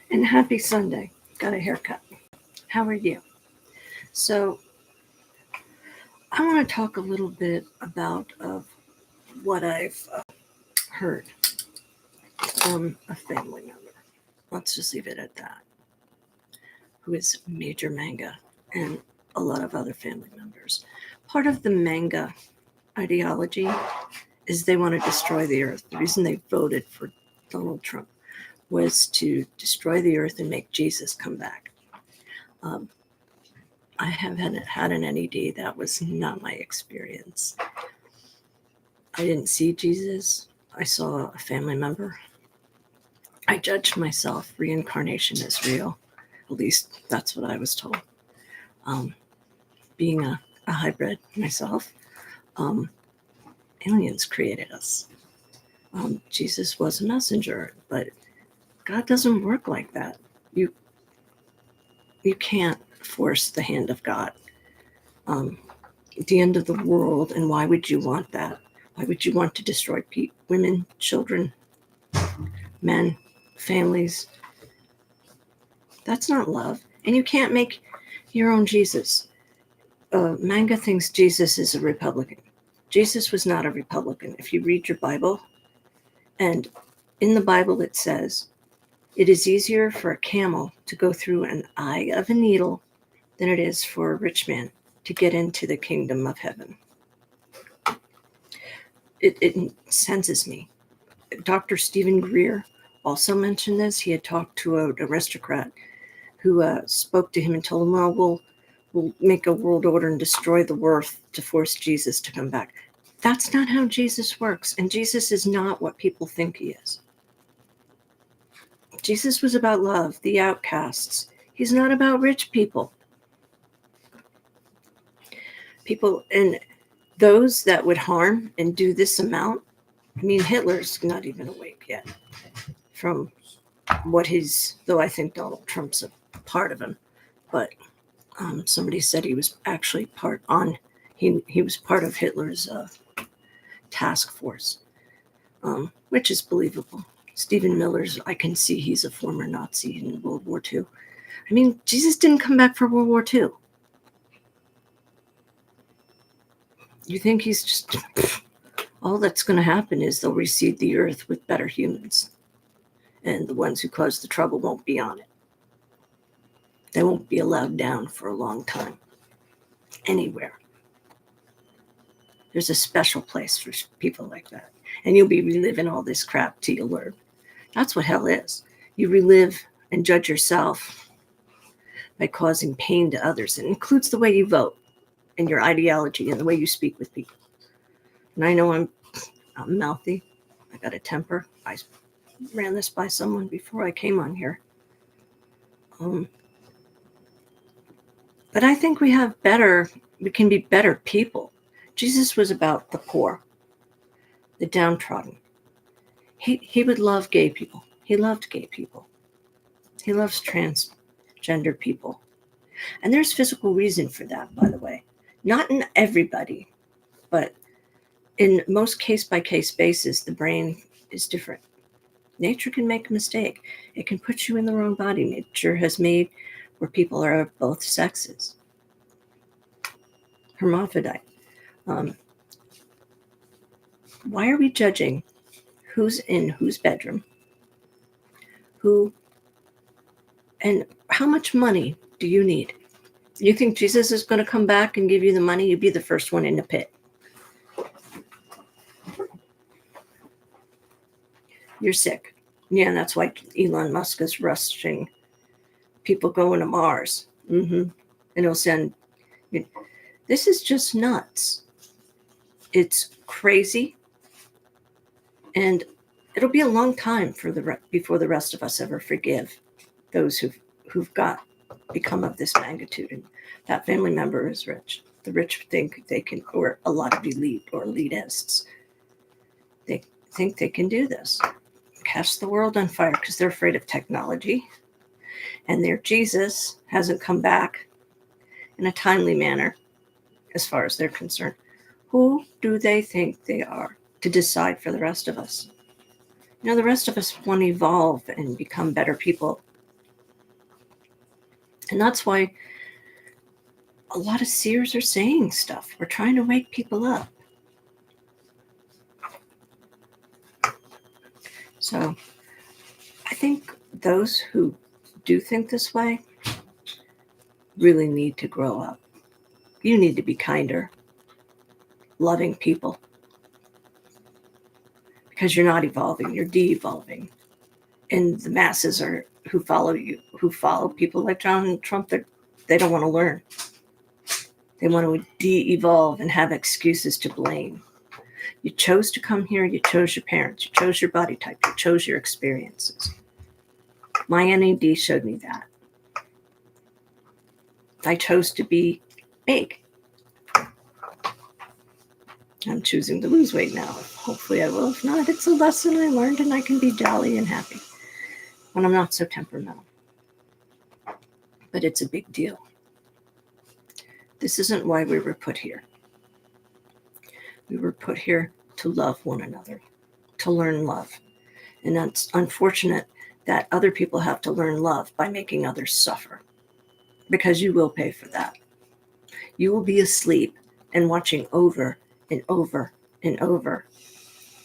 And happy Sunday. Got a haircut. How are you? So, I want to talk a little bit about what I've heard from a family member. Let's just leave it at that. Who is major Manga and a lot of other family members. Part of the Manga ideology is they want to destroy the earth. The reason they voted for Donald Trump was to destroy the earth and make Jesus come back. Um, I have had an NED. That was not my experience. I didn't see Jesus. I saw a family member. I judged myself. Reincarnation is real. At least that's what I was told. Being a hybrid myself, um, aliens created us. Jesus was a messenger, but God doesn't work like that. You can't force the hand of God. The end of the world, and why would you want that? Why would you want to destroy women, children, men, families? That's not love. And you can't make your own Jesus. Manga thinks Jesus is a Republican. Jesus was not a Republican. If you read your Bible, and in the Bible it says, it is easier for a camel to go through an eye of a needle than it is for a rich man to get into the kingdom of heaven. It senses me. Dr. Stephen Greer also mentioned this. He had talked to an aristocrat who spoke to him and told him, well, we'll make a world order and destroy the earth to force Jesus to come back. That's not how Jesus works. And Jesus is not what people think he is. Jesus was about love, the outcasts. He's not about rich people. People, and those that would harm and do this amount, I mean, Hitler's not even awake yet from what though I think Donald Trump's a part of him, but somebody said he was actually he was part of Hitler's task force, which is believable. Stephen Miller's, I can see he's a former Nazi in World War II. I mean, Jesus didn't come back for World War II. You think he's just, all that's going to happen is they'll reseed the earth with better humans. And the ones who caused the trouble won't be on it. They won't be allowed down for a long time. Anywhere. There's a special place for people like that. And you'll be reliving all this crap till you learn. That's what hell is. You relive and judge yourself by causing pain to others. It includes the way you vote and your ideology and the way you speak with people. And I know I'm mouthy. I got a temper. I ran this by someone before I came on here. But I think we can be better people. Jesus was about the poor, the downtrodden. He would love gay people. He loved gay people. He loves transgender people. And there's physical reason for that, by the way. Not in everybody, but in most case-by-case basis, the brain is different. Nature can make a mistake. It can put you in the wrong body. Nature has made where people are of both sexes. Hermaphrodite. Why are we judging who's in whose bedroom? Who and how much money do you need? You think Jesus is going to come back and give you the money? You'd be the first one in the pit. You're sick. Yeah, that's why Elon Musk is rushing people going to Mars. And he'll send. This is just nuts. It's crazy. And it'll be a long time before the rest of us ever forgive those who've become of this magnitude. And that family member is rich. The rich think they can, or a lot of elitists, they think they can do this. Cast the world on fire because they're afraid of technology. And their Jesus hasn't come back in a timely manner as far as they're concerned. Who do they think they are to decide for the rest of us? The rest of us want to evolve and become better people And that's why a lot of seers are saying stuff. We're trying to wake people up. So I think those who do think this way really need to grow up. You need to be kinder, loving people. Because you're not evolving, you're de-evolving. And the masses are who follow you, who follow people like Donald Trump, they don't want to learn. They want to de-evolve and have excuses to blame. You chose to come here, you chose your parents, you chose your body type, you chose your experiences. My NAD showed me that. I chose to be big. I'm choosing to lose weight now. Hopefully I will. If not, it's a lesson I learned and I can be jolly and happy when I'm not so temperamental. But it's a big deal. This isn't why we were put here. We were put here to love one another, to learn love. And it's unfortunate that other people have to learn love by making others suffer, because you will pay for that. You will be asleep and watching over and over and over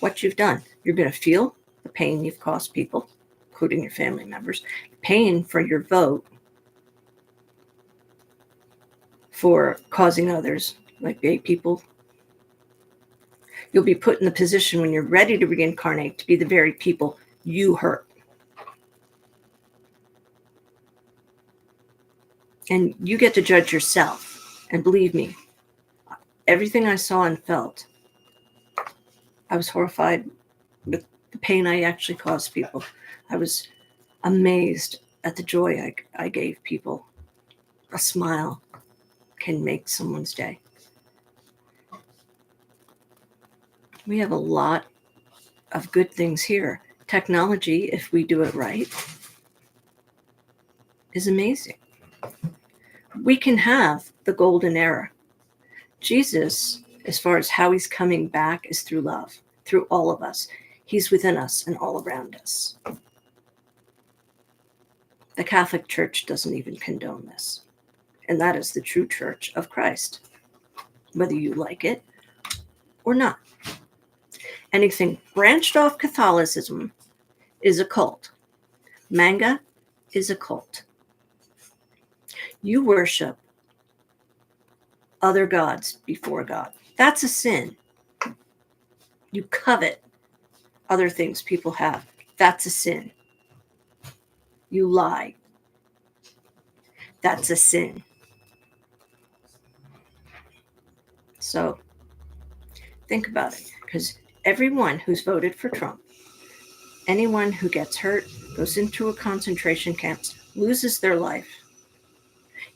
what you've done. You're going to feel the pain you've caused people, including your family members, pain for your vote, for causing others, like gay people. You'll be put in the position when you're ready to reincarnate to be the very people you hurt. And you get to judge yourself. And believe me, everything I saw and felt, I was horrified with the pain I actually caused people. I was amazed at the joy I gave people. A smile can make someone's day. We have a lot of good things here. Technology, if we do it right, is amazing. We can have the golden era. Jesus, as far as how he's coming back, is through love, through all of us. He's within us and all around us. The Catholic Church doesn't even condone this. And that is the true church of Christ, whether you like it or not. Anything branched off Catholicism is a cult. Maga is a cult. You worship other gods before God. That's a sin. You covet other things people have. That's a sin. You lie. That's a sin. So think about it, because everyone who's voted for Trump, anyone who gets hurt, goes into a concentration camp, loses their life,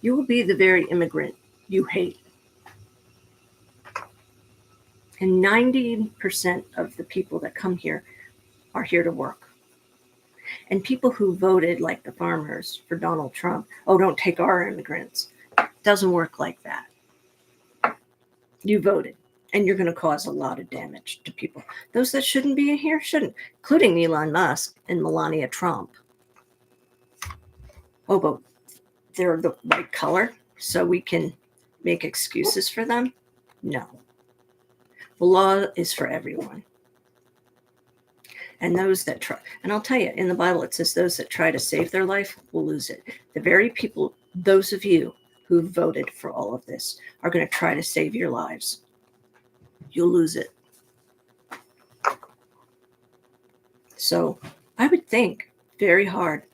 you will be the very immigrant you hate. And 90% of the people that come here are here to work. And people who voted, like the farmers, for Donald Trump, oh, don't take our immigrants. It doesn't work like that. You voted, and you're going to cause a lot of damage to people. Those that shouldn't be here shouldn't, including Elon Musk and Melania Trump. Oh, but they're the right color, so we can make excuses for them? No. The law is for everyone. And those that try, and I'll tell you, in the Bible, it says those that try to save their life will lose it. The very people, those of you who voted for all of this, are going to try to save your lives. You'll lose it. So I would think very hard,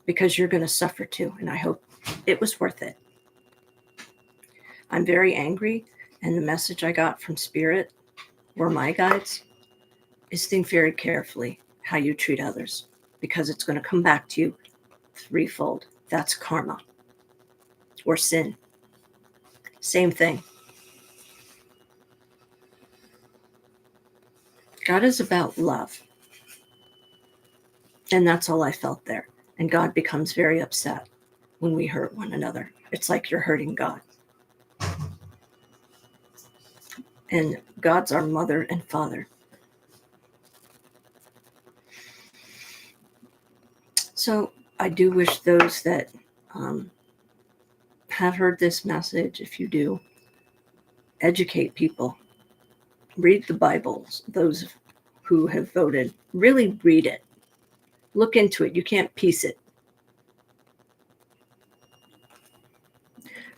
because you're going to suffer too. And I hope it was worth it. I'm very angry. And the message I got from Spirit, or my guides, is think very carefully how you treat others, because it's going to come back to you threefold. That's karma or sin. Same thing. God is about love. And that's all I felt there. And God becomes very upset when we hurt one another. It's like you're hurting God. And God's our mother and father. So I do wish those that have heard this message, if you do, educate people. Read the Bibles, those who have voted. Really read it. Look into it. You can't piece it.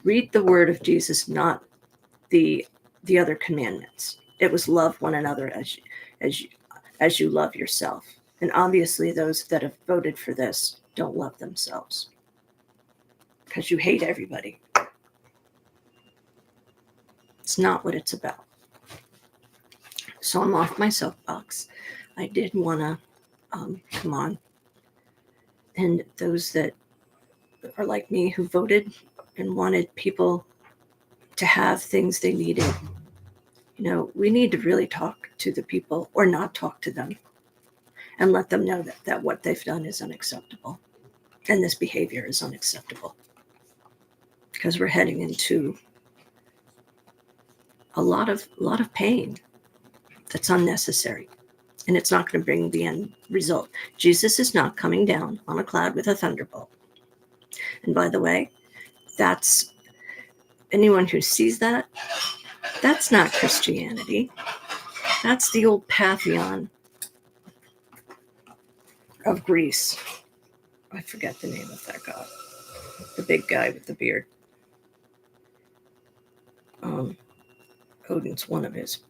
Read the word of Jesus, not the other commandments. It was love one another as you love yourself. And obviously those that have voted for this don't love themselves because you hate everybody. It's not what it's about. So I'm off my soapbox. I did want to come on. And those that are like me who voted and wanted people to have things they needed, we need to really talk to the people or not talk to them and let them know that what they've done is unacceptable and this behavior is unacceptable because we're heading into a lot of pain that's unnecessary, and it's not going to bring the end result. Jesus is not coming down on a cloud with a thunderbolt. And by the way, that's anyone who sees that's not Christianity. That's the old pantheon of Greece. I forget the name of that god. The big guy with the beard. Odin's one of his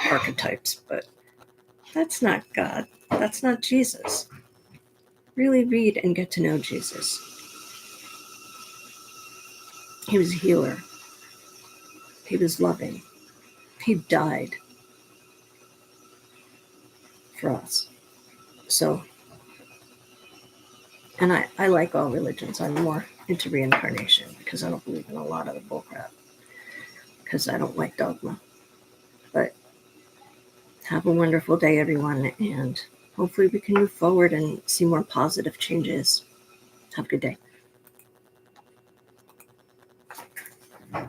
archetypes, but that's not God. That's not Jesus. Really read and get to know Jesus. He was a healer. He was loving. He died for us. So, and I like all religions. I'm more into reincarnation because I don't believe in a lot of the bullcrap. Because I don't like dogma. But have a wonderful day, everyone, and hopefully we can move forward and see more positive changes. Have a good day.